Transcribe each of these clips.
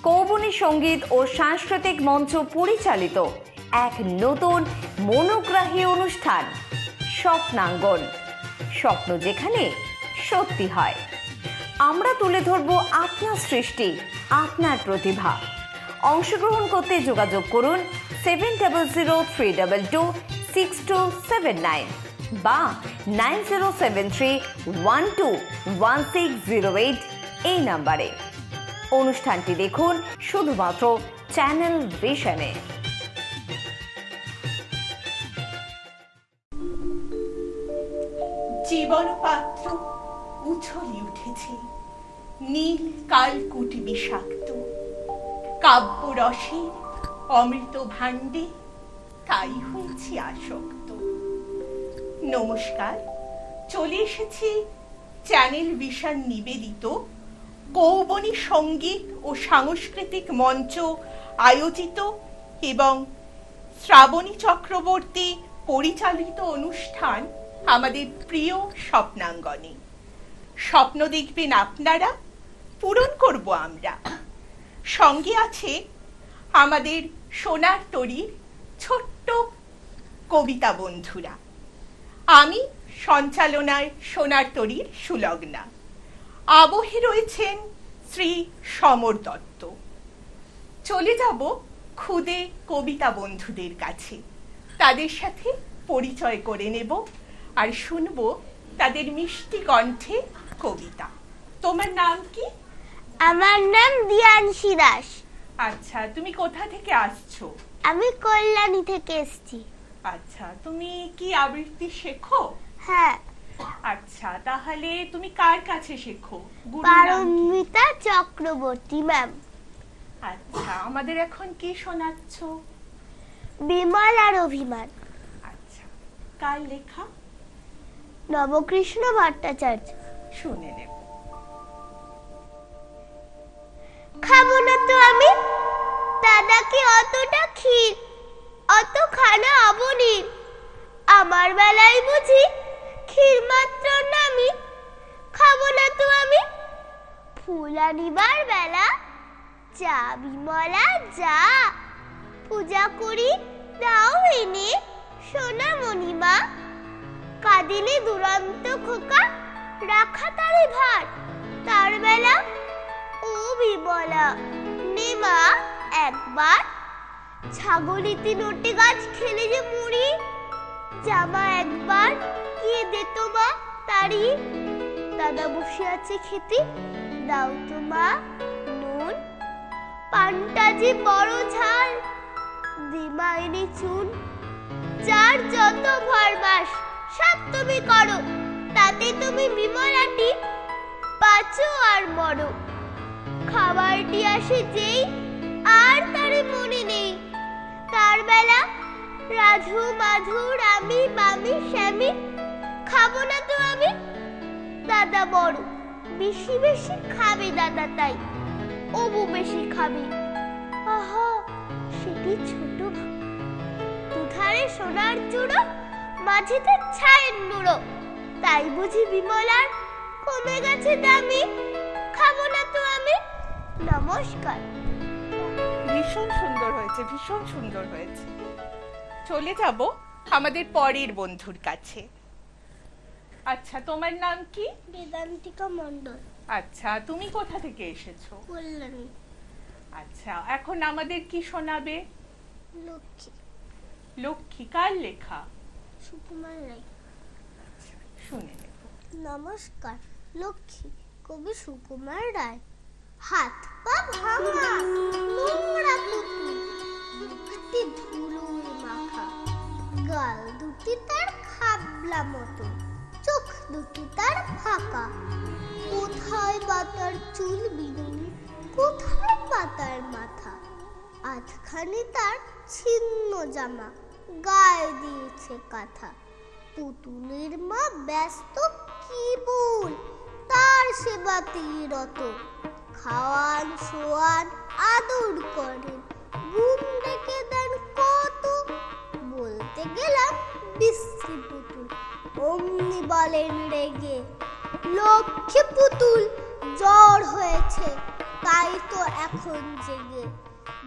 কৌবনী সঙ্গীত ও সাংস্কৃতিক মঞ্চ পরিচালিত এক নতুন মনোগ্রাহী অনুষ্ঠান স্বপ্নাঙ্গন। স্বপ্ন যেখানে সত্যি হয়। আমরা তুলে ধরব আপনার সৃষ্টি, আপনার প্রতিভা। অংশগ্রহণ করতে যোগাযোগ করুন 7003226279 বা 9073121608 এই নাম্বারে। অনুষ্ঠানটি দেখুন শুধুমাত্র চ্যানেল ভিশনে। জীবন পাত্র উছলে উঠেছে নীল কালকুটি বিষাক্ত, কাব্য রসের অমৃত ভাণ্ডে তাই হয়েছি আসক্ত। নমস্কার, চলে এসেছি চ্যানেল ভিশন নিবেদিত কৌবনী সঙ্গীত ও সাংস্কৃতিক মঞ্চ আয়োজিত এবং শ্রাবণী চক্রবর্তী পরিচালিত অনুষ্ঠান আমাদের প্রিয় স্বপ্নাঙ্গনে। স্বপ্ন দেখবেন আপনারা, পূরণ করব আমরা। সঙ্গে আছে আমাদের সোনার তরীর ছোট্ট কবিতা বন্ধুরা। আমি সঞ্চালনায় সোনার তরীর সুলগ্না। আবহে রয়েছেন শ্রী সমর দত্ত। চলে যাব খুদে কবিতা বন্ধুদের কাছে, তাদের সাথে পরিচয় করে নেব আর শুনব তাদের মিষ্টি কণ্ঠে কবিতা। তোমার নাম কি? আমার নাম দিয়ানশী দাস। আচ্ছা, তুমি কোথা থেকে আসছো? আমি কল্যাণী থেকে এসেছি। আচ্ছা, তুমি কি আবৃত্তি শেখো? হ্যাঁ। আচ্ছা, তাহলে তুমি কার কাছে শেখো? পারমিতা চক্রবর্তী ম্যাম। আচ্ছা, আমাদের এখন কি শোনাচ্ছ? বিমল আর অভিমান। আচ্ছা, কার লেখা? নবকৃষ্ণ ভট্টাচার্য। শুনে নেব। খাবো না তো আমি দাদাকে অতটা ক্ষীর, অত খানা অবনীর। আমার বেলায় বুঝি ক্ষীর মাত্র নামি। খাবো না তো আমি ফুল আনিবার বেলা। যা বিমলা যা, পূজা করি দাও এনে সোনা মণিমা। কাঁদিলে দুরন্ত খোকা রাখা তারে ভার। তার বেলা ও বিমলা নে মা একবার। ছাগলিতে নোটে গাছ খেলে যে মুড়ি। জামা একবার গিয়ে দে তো মা তারি। দাদা বসে আছে খেতে, দাও তো মা নুন। পানটা যে বড় ঝাল, দে মা এনে চুন। যার যত ফরমাস সব তুমি করো, তাতে তুমি বিমলাটি বাঁচো আর মরো। খাবারটি আসে যেই আর তারে মনে নেই। তার বেলা রাধু মাধু রামি বামি শ্যামি। খাবো না তো আমি দাদা বড়, বেশি বেশি খাবে দাদা তাই অবু বেশি খাবে। আহা সেটি ছোট দুধারে সোনার চূড়ো, মাঝেতে ছায়ের নুড়ো। তাই বুঝি বিমলার কমে গেছে দামি। খাবো না তো আমি। নমস্কার। ভীষণ সুন্দর হয়েছে, ভীষণ সুন্দর হয়েছে। চলে যাব আমাদের পরের বন্ধুর কাছে। আচ্ছা, তোমার নাম কি? বেদান্তিকা মণ্ডল। আচ্ছা, তুমি কোথা থেকে এসেছো? কল্যাণী। আচ্ছা, এখন আমাদের কি শোনাবে? লক্ষ্মী। লক্ষ্মী কার লেখা? সুকুমার রায়। আচ্ছা, শুনে নেব। নমস্কার। লক্ষ্মী কবি সুকুমার রায়। হাত পা ভাঙা নোংরা পুতুল, মুখটি ধুলোয় মাখা। গাল দুটি তার খাবলা মতো, চোখ দুটি তার ফাঁকা। কোথায় পাতার চুল বিনুনি, কোথায় পাতার মাথা। আধখানি তার ছিন্ন জামা, গায়ে দিয়েছে কাঁথা। পুতুলের মা ব্যস্ত কি বল, তার সেবাতেই রত। খাওয়ান শোয়ান আদর করেন, ঘুম ডেকে দেন কত। বলতে গেলাম বিশ্রী পুতুল, অমনি বলেন রেগে, লক্ষ্মী পুতুল জ্বর হয়েছে, তাই তো এখন জেগে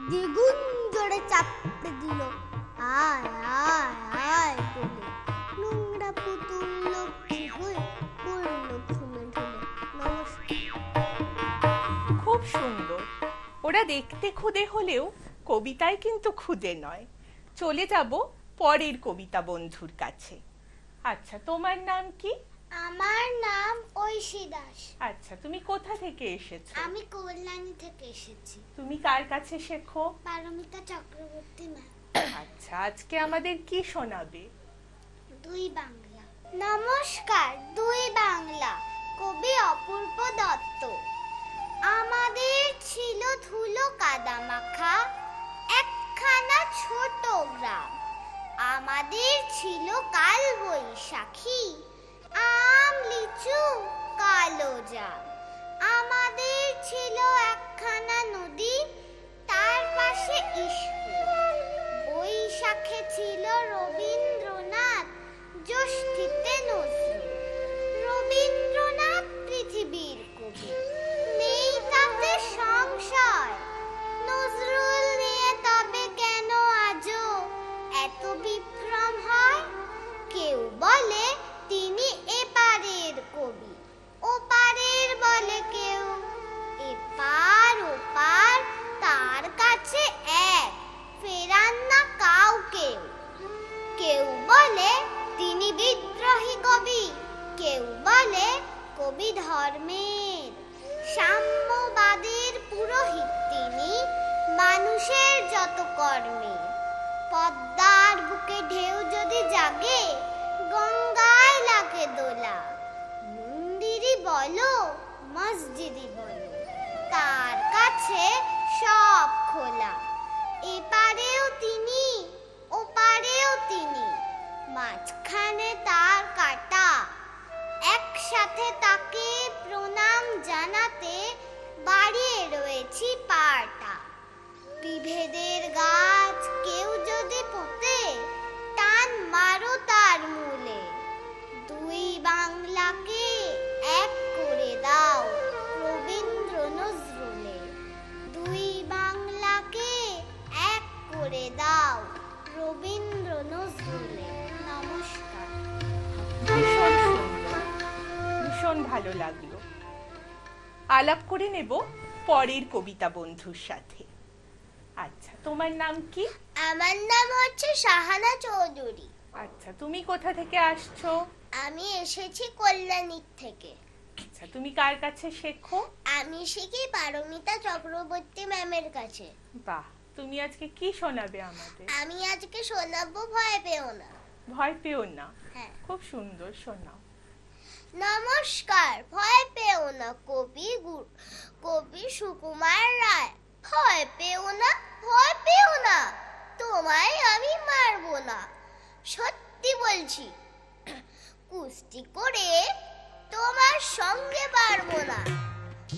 দ্বিগুণ জোরে চাপড়ে দিল আয় আয় আয় বলে। নোংরা পুতুল লক্ষ্মী হয়ে পড়ল ঘুমে ঢুলে। নমস্কার। খুব সুন্দর। ওরা দেখতে খুদে হলেও কবিতায় কিন্তু খুদে নয়। চলে যাব পরের কবিতা বন্ধুর কাছে। আচ্ছা, তোমার নাম কি? আমার নাম ঐশী দাস। আচ্ছা, তুমি কোথা থেকে এসেছো? আমি কল্যাণী থেকে এসেছি। তুমি কার কাছে শেখো? পারমিতা চক্রবর্তী ম্যাম। আচ্ছা, আজকে আমাদের কি শোনাবে? দুই বাংলা। নমস্কার। দুই বাংলা, কবি অপূর্ব দত্ত। আমাদের ছিল ধুলো কাদা মাখা একখানা ছোট গ্রাম। আমাদের ছিল কাল বৈশাখী, আম লিচু কালো জাম। আমাদের ছিল একখানা নদী, তার পাশে স্কুল। বৈশাখে ছিল রবীন্দ্রনাথ, জ্যৈষ্ঠীতে নজরুল। রবীন্দ্রনাথ পৃথিবীর কবি, নেই তাতে সংশয়। নজরুল নিয়ে তবে কেন আজও এত বিভ্রম হয়? কেউ বলে তিনি এপারের কবি, ওপারের বলে কেউ। এপার ওপার তার কাছে এক, ফেরান না কাউকে। কেউ বলে তিনি বিদ্রোহী কবি, কেউ বলে কবি ধর্মের। সাম্যবাদের পুরোহিত তিনি, মানুষের যত কর্মে। পদ্মার বুকে ঢেউ যদি জাগে, গঙ্গায় লাগে দোলা। মন্দিরই বলো মসজিদই বলো, তার কাছে সব খোলা। এপারেও তিনি, ওপারেও তিনি, মাঝখানে তার কাটা। একসাথে তাকে প্রণাম জানাতে বাড়িয়ে রয়েছি পাটা। বিভেদের গাছ কেউ যদি পোতে, টান মারো তার মূলে। দুই বাংলাকে এক করে দাও রবীন্দ্র নজরুলে। দুই বাংলাকে এক করে দাও রবীন্দ্র নজরুলে। নমস্কার। ভীষণ সুন্দর, ভীষণ ভালো লাগলো। আলাপ করে নেব পরের কবিতা বন্ধুর সাথে। আচ্ছা, তোমার নাম কি? আমার নাম হচ্ছে শাহানা চৌধুরী। আচ্ছা, তুমি কোথা থেকে আসছো? আমি এসেছি কল্যাণী থেকে। আচ্ছা, তুমি কার কাছে শেখো? আমি শিখি পারমিতা চক্রবর্তী ম্যামের কাছে। বাহ, তুমি আজকে কি শোনাবে আমাদের? আমি আজকে শোনাবো ভয় পেও না। ভয় পেও না। হ্যাঁ। খুব সুন্দর, শোনাও। নমস্কার। ভয় পেও না, কবি সুকুমার রায়। ভয় পেও না, ভয় পেও না, তোমায় আমি মারবো না। সত্যি বলছি, কুস্তি করে তোমার সঙ্গে পারবো না।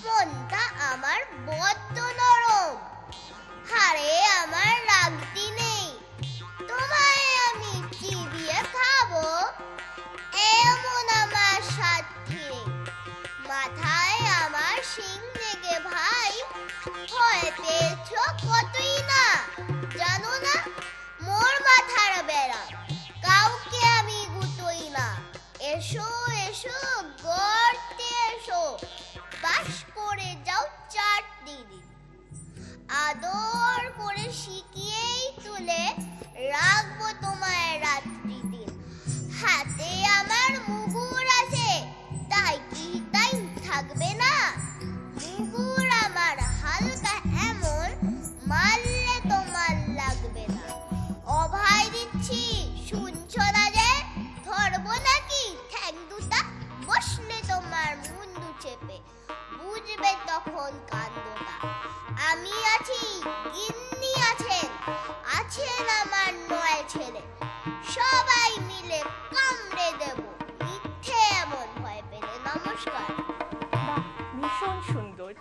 মনটা আমার বড্ড নরম, হাড়ে আমার রাগতি নেই। তোমায় আমি চিবিয়ে খাবো, এমন আমার সাথে। মাথায় আমার শিং লেগে ভাই, ভয় পেয়েছ কতই না জানো না। মোর মাথার বেড়া, কাউকে আমি গুতোই না। এসো এসো গর্তে এসো, বাস করে যাও 4 দিন। আদর করে শিখিয়েই তুলে রাখবো তোমায় রাত্রি দিন। হাতে আমার মুগুর আছে, তাই কি তাই থাকবে না। মুগুর আমার হালকা এমন, মারলে তোমার লাগবে না। অভয় দিচ্ছি শুনছো না যে, ধরবো নাকি ঠ্যাং দুটা, বসলে তোমার মুন্ডু চেপে। বুঝবে তখন কান্দটা। আমি আছি, গিন্নি আছেন, আছেন আমার 9 ছেলে। সবাই মিলে কামড়ে দেব, মিথ্যে এমন ভয় পেলে। নমস্কার। বাহ, ভীষণ সুন্দর।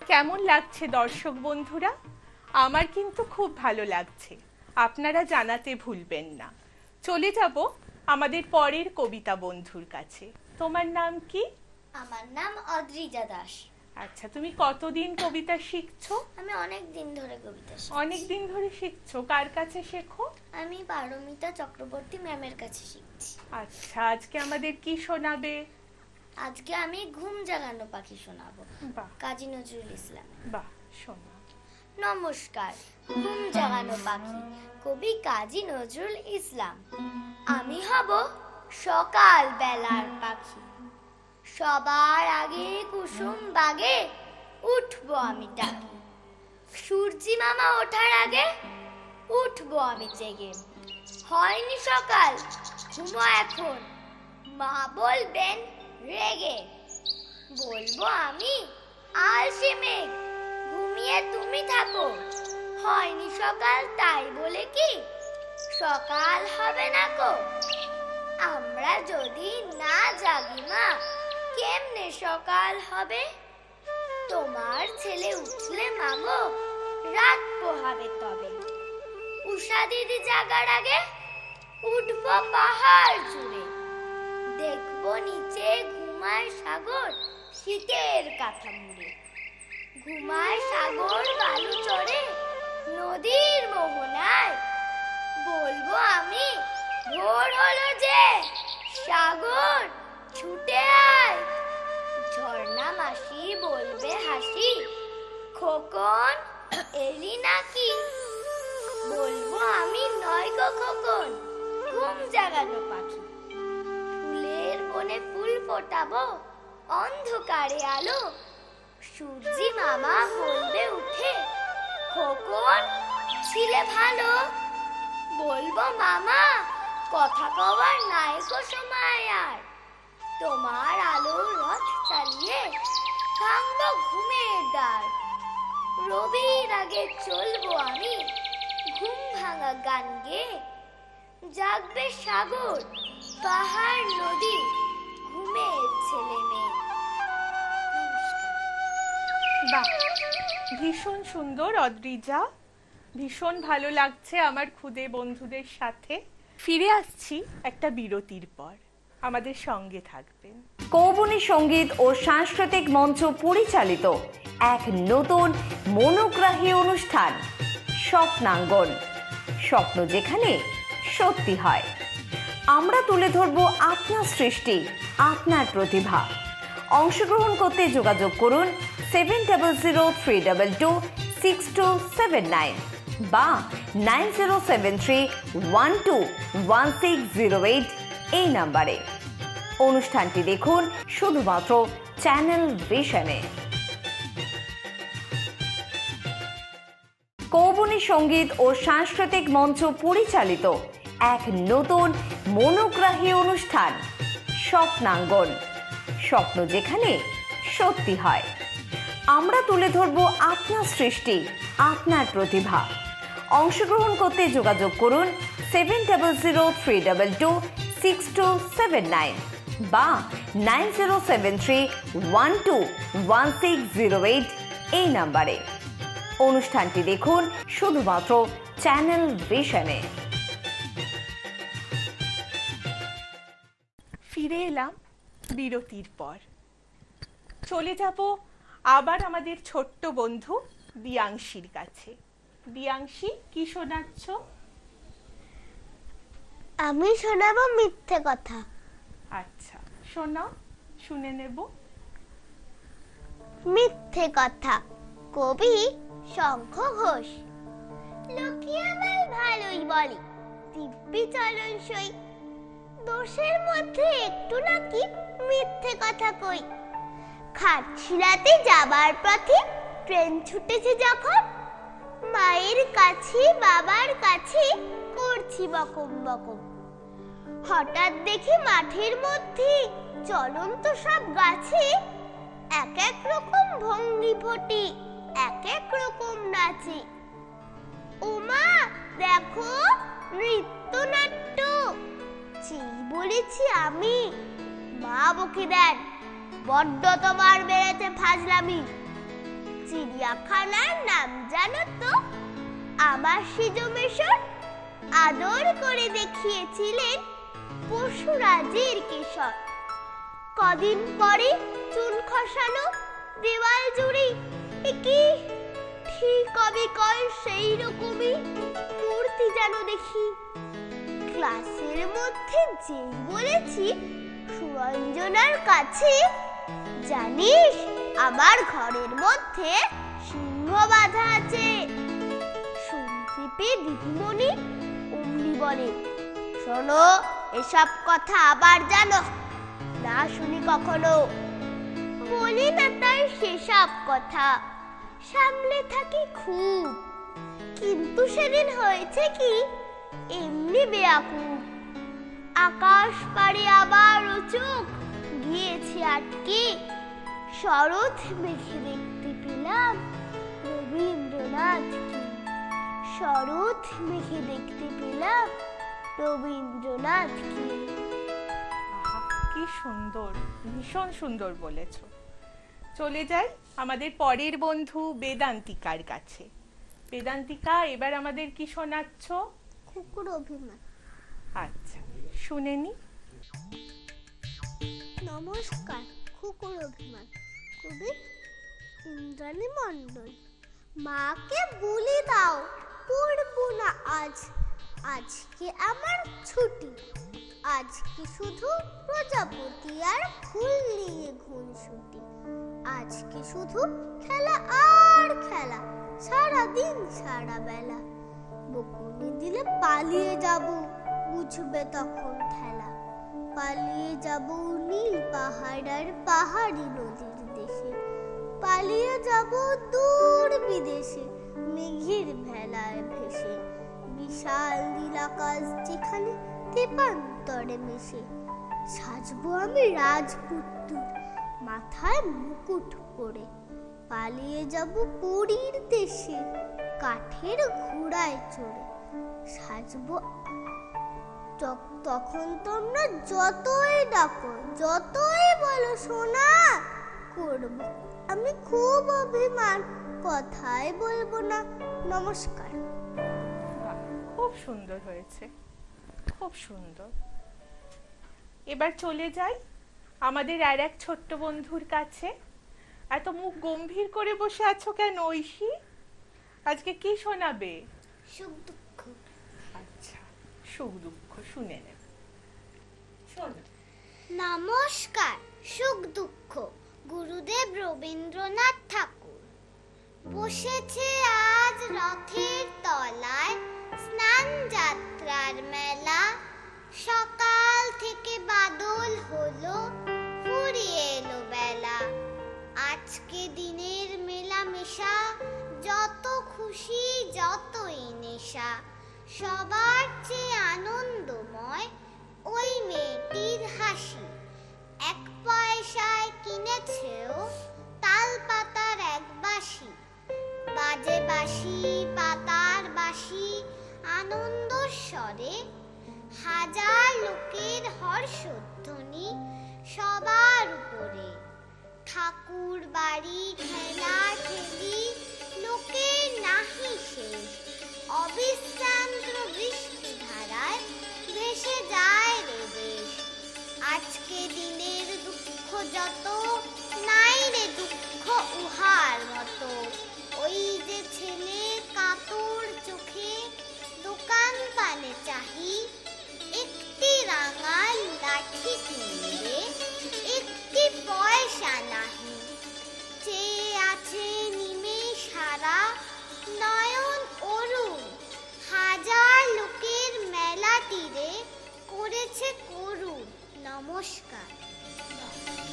কেমন লাগছে দর্শক বন্ধুরা? আমার কিন্তু খুব ভালো লাগছে। আপনারা জানাতে ভুলবেন না। চলে যাব আমাদের পরের কবিতা বন্ধুর কাছে। তোমার নাম কি? আমার নাম অদ্রিজা দাস। আচ্ছা, তুমি কতদিন কবিতা শিখছো? আমি অনেক দিন ধরে কবিতা শিখছি। অনেক দিন ধরে শিখছো, কার কাছে শেখো? আমি পারমিতা চক্রবর্তী ম্যামের কাছে শিখছি। আচ্ছা, আজকে আমাদের কি শোনাবে? আজকে আমি ঘুম জাগানো পাখি শোনাবো, বাহ কাজী নজরুল ইসলাম। বাহ, শোনা। নমস্কার, ঘুম জাগানো পাখি, কবি কাজী নজরুল ইসলাম। আমি হব সকাল বেলার পাখি, সবার আগে কুসুম বাগে উঠবো আমি ডাকি। সূর্যি মামা ওঠার আগে উঠবো আমি জেগে। হয়নি সকাল, ঘুমো এখন, মা বলবেন রেগে। বলবো আমি আলসে মেঘ, ঘুমিয়ে তুমি থাকো। হয়নি সকাল তাই বলে কি সকাল হবে না কো? আমরা যদি না জাগি মা, কেমনে সকাল হবে? তোমার ছেলে উঠলে মাগো, রাত পোহাবে তবে। উষা দিদি জাগার আগে উঠবো পাহাড় জুড়ে। দেখবো নিচে ঘুমায় সাগর শীতের কাঁথা মুড়ে। ঘুমায় সাগর বালু চড়ে নদীর মোহনায়। বলবো আমি ভোর হলো যে, সাগর ছুটে আয়। ঝর্ণা মাসি বলবে হাসি, খোকন এলি নাকি? বলবো আমি নয় গো খোকন, ঘুম জাগানো পাখি। ফুলের বনে ফুল ফোটাবো, অন্ধকারে আলো। সূর্যি মামা বলবে উঠে, খোকন ছিলে ভালো। বলবো মামা কথা কবার নাই গো সময় আর। তোমার আলোর রথ চালিয়ে ভাঙবো ঘুমের দ্বার। রবির আগে চলবো আমি ঘুম ভাঙা গান গেয়ে। জাগবে সাগর পাহাড় নদী ঘুমের ছেলে মেয়ে। বাহ, ভীষণ সুন্দর অদ্রিজা, ভীষণ ভালো লাগছে আমার খুদে বন্ধুদের সাথে। ফিরে আসছি একটা বিরতির পর, আমাদের সঙ্গে থাকবেন। কৌবনী সঙ্গীত ও সাংস্কৃতিক মঞ্চ পরিচালিত এক নতুন মনোগ্রাহী অনুষ্ঠান স্বপ্নাঙ্গন, স্বপ্ন যেখানে সত্যি হয়। আমরা তুলে ধরব আপনার সৃষ্টি, আপনার প্রতিভা। অংশগ্রহণ করতে যোগাযোগ করুন 7003226279 বা 9073121608 এই নাম্বারে। অনুষ্ঠানটি দেখুন শুধুমাত্র চ্যানেল ভিশনে। কৌবনী সঙ্গীত ও সাংস্কৃতিক মঞ্চ পরিচালিত এক নতুন মনোগ্রাহী অনুষ্ঠান স্বপ্নাঙ্গন, স্বপ্ন যেখানে সত্যি হয়। আমরা তুলে ধরব আপনার সৃষ্টি, আপনার প্রতিভা। অংশগ্রহণ করতে যোগাযোগ করুন 7003226279 বা 9073121608 এই নাম্বারে। অনুষ্ঠানটি দেখুন শুধুমাত্র চ্যানেল ভিশনে। ফিরে এলাম বিরতির পর। চলে যাব আবার আমাদের ছোট্ট বন্ধু দিয়াংশীর কাছে। দিয়াংশী, কি শোনাচ্ছ? আমি শোনাবো মিথ্যে কথা। আচ্ছা, শোনাও, শুনে নেব। মিথ্যে কথা, কবি শঙ্খ ঘোষ। লোকে আমায় ভালোই বলে, দিব্যি চলন সই। দোষের মধ্যে একটু নাকি মিথ্যে কথা কই। খাটশিলাতে যাবার পথে ট্রেন ছুটেছে যখন, মায়ের কাছে বাবার কাছে করছি বকম বকম। হঠাৎ দেখি মাঠের মধ্যে চলন্ত সব গাছে এক এক রকম ভঙ্গি ফটি, এক এক রকম নাচে। ওমা দেখো নৃত্যনাট্য। যেই বলেছি আমি, মা বকে দেন, বড্ড তোমার বেড়েছে ফাজলামি। চিড়িয়াখানার নাম জানো তো? আমার সিজমেশর আদর করে দেখিয়েছিলেন পশুরাজের কেশর। কদিন পরে চুন খসানো দেওয়াল জুড়ে কি ঠিক অবিকল সেই রকমই মূর্তি যেন দেখি। ক্লাসের মধ্যে যেই বলেছি সুরঞ্জনার কাছে, জানিস আমার ঘরের মধ্যে সিংহ বাঁধা আছে। শুনতে পেয়ে দিদিমণি অমনি বলে, শোনো, এসব কথা আবার জানো না শুনি কখনো। বলি না তার সেসব কথা, সামলে থাকি খুব, কিন্তু সেদিন হয়েছে কি এমনি বেয়াকুব। আকাশ পাড়ে আবার চোখ গিয়েছে আটকে, শরৎ মেঘে দেখতে পেলাম রবীন্দ্রনাথকে। শরৎ মেঘে দেখতে পেলাম রবীন্দ্রনাথকে। কি সুন্দর, ভীষণ সুন্দর বলেছো। চলে যাই আমাদের পরের বন্ধু বেদান্তিকার কাছে। বেদান্তিকা, এবার আমাদের কি শোনাচ্ছ? কুকুর অভিমান। আচ্ছা, শুনে নি। নমস্কার, কুকুর অভিমান, কবি ইন্দ্রাণী মণ্ডল। মাকে বলে দাও পড়বো না আজ, আজকে আমার ছুটি। আজকে শুধু প্রজাপতি আর ফুল নিয়ে ঘুনসুটি। আজকে শুধু খেলা আর খেলা, সারাদিন সারা বেলা। বকুনি দিলে পালিয়ে যাব, বুঝবে তখন ঠেলা। পালিয়ে যাব নীল পাহাড় আর পাহাড়ি নদীর দেশে। পালিয়ে যাব দূর বিদেশে, মেঘের ভেলায় ভেসে। বিশাল নীল আকাশ যেখানে তেপান্তরে মেশে। সাজবো আমি রাজপুত্তুর, মাথায় মুকুট পরে। পালিয়ে যাব পুরীর দেশে, কাঠের ঘোড়ায় চড়ে। সাজবো তখন তোমরা যতই ডাকো, যতই বলো সোনা, করবো আমি খুব অভিমান, কথাই বলবো না। নমস্কার। খুব সুন্দর হয়েছে, খুব সুন্দর। এবার চলে যাই আমাদের আর এক ছোট্ট বন্ধুর কাছে। এত মুখ গম্ভীর করে বসে আছো কেন ঐশী? আজকে কি শোনাবে? সুখ দুঃখ। আচ্ছা, সুখ দুঃখ শুনে নেব, শোনো। নমস্কার, সুখ দুঃখ। গুরুদেব রবীন্দ্রনাথ ঠাকুর। বসেছে আজ রথের তলায়, স্নান যাত্রার মেলা। সকাল থেকে বাদল হলো, ফুরিয়ে এলো বেলা। আজকে দিনের মেলামেশা, যত খুশি যতই নেশা। সবার চেয়ে আনন্দময় ওই মেয়েটির হাসি। 1 পয়সায় কিনেছেও তাল পাতার এক বাঁশি। বাজে বাঁশি, পাতার বাঁশি, আনন্দ স্বরে। হাজার লোকের হর্ষধ্বনি সবার উপরে। ঠাকুর বাড়ি ঠেলা ঠেলি, লোকের নাহি শেষ। অবিশ্রান্ত বৃষ্টি ধারায় ভেসে যায় রে দেশ। আজকে দিনের দুঃখ যত, নাই রে দুঃখ উহার মতো। ওই যে ছেলে কাতর চোখে দোকান পানে চাহি। একটি রাঙাল লাঠি কিনবে, একটি পয়সা নাহি। চেয়ে আছে নিমেষ হারা, নয়ন অরুণ। হাজার লোকের মেলা তীরে করেছে করুণ। নমস্কার।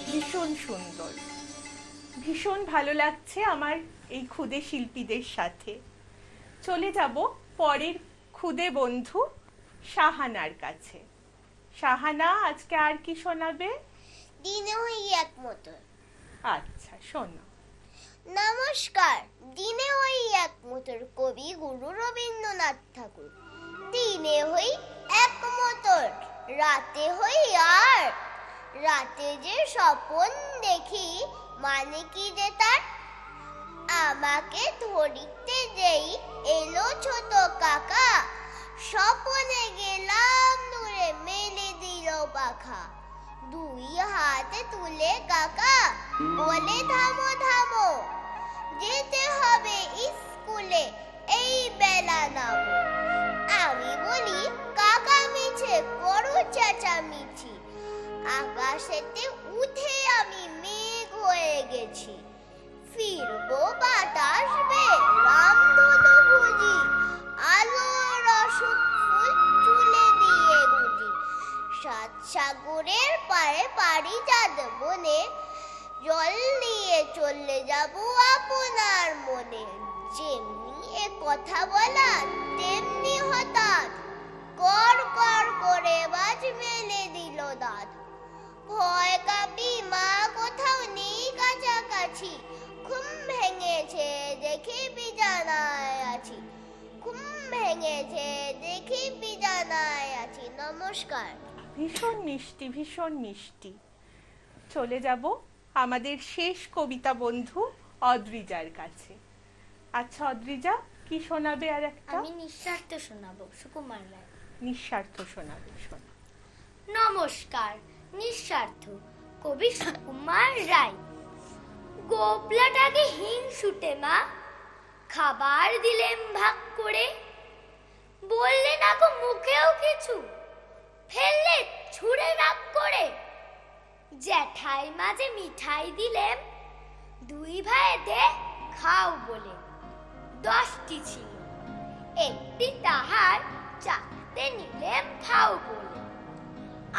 ভীষণ সুন্দর, ভীষণ ভালো লাগছে আমার এই খুদে শিল্পীদের সাথে। চলে যাব পরের খুদে বন্ধু শাহানার কাছে। শাহানা, আজকে আর কি শোনাবে? দিনে হই এক মতর। আচ্ছা, শোনো। নমস্কার, দিনে হই এক মতর, কবি গুরু রবীন্দ্রনাথ ঠাকুর। দিনে হই এক মতর, রাতে হই আর। রাতে যে স্বপন দেখি, মানে কি যে তার? আমাকে ধরিতে যেই এলো ছোট কাকা। স্বপনে গেলাম দূরে, মেলে দিল পাখা। 2 হাতে তুলে কাকা বলে থামো থামো, যেতে হবে স্কুলে, এই বেলা নামো। আমি বলি কাকা মিছে করো চেঁচামেচি, আকাশেতে উঠে আমি মেঘ হয়ে গেছি। ফিরবো বাতাসবে রামধনু বুঝি, আলোর অশোক ফুল চুলে দিয়ে গুজি। সাত সাগরের পারে পারিজাত বনে, জল নিয়ে চলে যাব আপনার মনে। যেমনি এ কথা বলা তেমনি হঠাৎ কর কর করে বাজ মেলে দিল দাঁত। ভয় কাঁপি মা কোথাও নেই কাছাকাছি, ঘুম ভেঙেছে দেখি বিছানায় আছি, ঘুম ভেঙেছে দেখি বিছানায় আছি। নমস্কার। ভীষণ মিষ্টি, ভীষণ মিষ্টি। চলে যাব আমাদের শেষ কবিতা বন্ধু অদ্রিজার কাছে। আচ্ছা অদ্রিজা, কি শোনাবে আর একটা? আমি নিঃস্বার্থ শোনাবো, সুকুমার রায়। নিঃস্বার্থ শোনাবে, শোনা। নমস্কার। নিঃস্বার্থ, কবি সুকুমার রায়। গোপলাটাকে হিংসুটে মা, খাবার দিলেম ভাগ করে। বললে না গো মুখেও কিছু, ফেললে ছুঁড়ে রাগ করে। জ্যাঠাই মাঝে মিঠাই দিলেম, দুই ভাইতে খাও বলে। 10টি ছিল, একটি তাহার চাকতে নিলেম খাও বলে।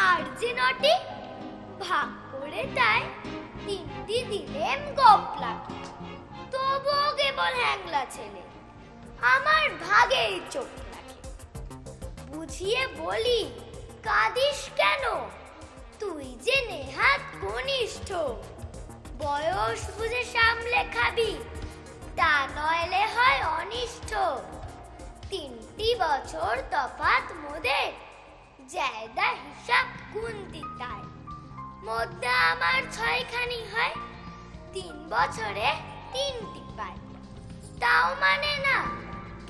আর যে 9টি ভাগ করে তাই 3টি দিলেম গোপলাকে। তবুও কেবল হ্যাংলা ছেলে আমার ভাগেই চোখ রাখে। বুঝিয়ে বলি কাঁদিস কেন, তুই যে নেহাত কনিষ্ঠ। বয়স বুঝে সামলে খাবি, তা নইলে হয় অনিষ্ট। 3টি বছর তফাৎ মোদের, জায়দা হিসাব গুনতি তাই। মধ্যে আমার 6খানি হয়, 3 বছরে 3টি পাই। তাও মানে না,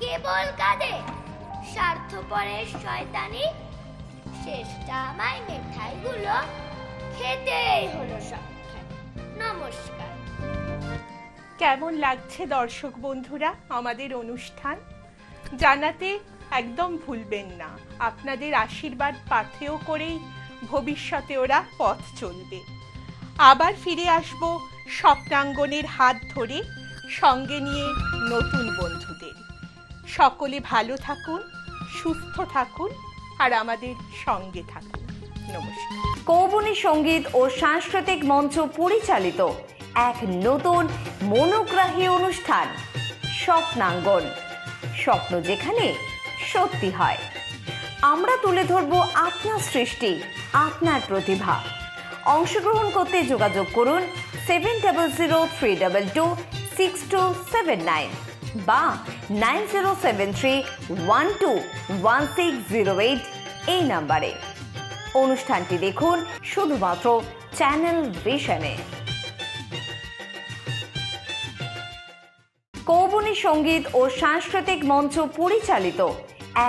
কেবল কাঁদে স্বার্থপরের শয়তানি। শেষটা আমায় মিঠাইগুলো খেতেই হলো সবখানে। নমস্কার। কেমন লাগছে দর্শক বন্ধুরা আমাদের অনুষ্ঠান? জানাতে একদম ভুলবেন না। আপনাদের আশীর্বাদ পাথেয় করেই ভবিষ্যতে ওরা পথ চলবে। আবার ফিরে আসব স্বপ্নাঙ্গনের হাত ধরে, সঙ্গে নিয়ে নতুন বন্ধুদের। সকলে ভালো থাকুন, সুস্থ থাকুন, আর আমাদের সঙ্গে থাকুন। নমস্কার। কৌবনী সঙ্গীত ও সাংস্কৃতিক মঞ্চ পরিচালিত এক নতুন মনোগ্রাহী অনুষ্ঠান স্বপ্নাঙ্গন, স্বপ্ন যেখানে সত্যি হয়। আমরা তুলে ধরব আপনার সৃষ্টি, আপনার প্রতিভা। অংশগ্রহণ করতে যোগাযোগ করুন 7003226279 বা 9073121608 এই নাম্বারে। অনুষ্ঠানটি দেখুন শুধুমাত্র চ্যানেল ভিশনে। কৌবনী সঙ্গীত ও সাংস্কৃতিক মঞ্চ পরিচালিত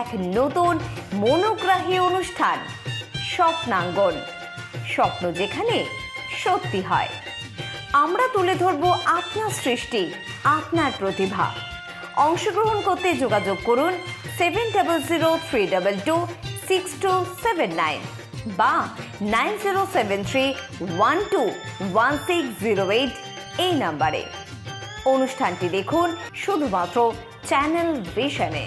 এক নতুন মনোগ্রাহী অনুষ্ঠান স্বপ্নাঙ্গন, স্বপ্ন যেখানে সত্যি হয়। আমরা তুলে ধরব আপনার সৃষ্টি, আপনার প্রতিভা। অংশগ্রহণ করতে যোগাযোগ করুন 7003226279 বা 9073121608 এই নাম্বারে। অনুষ্ঠানটি দেখুন শুধুমাত্র চ্যানেল ভিশনে।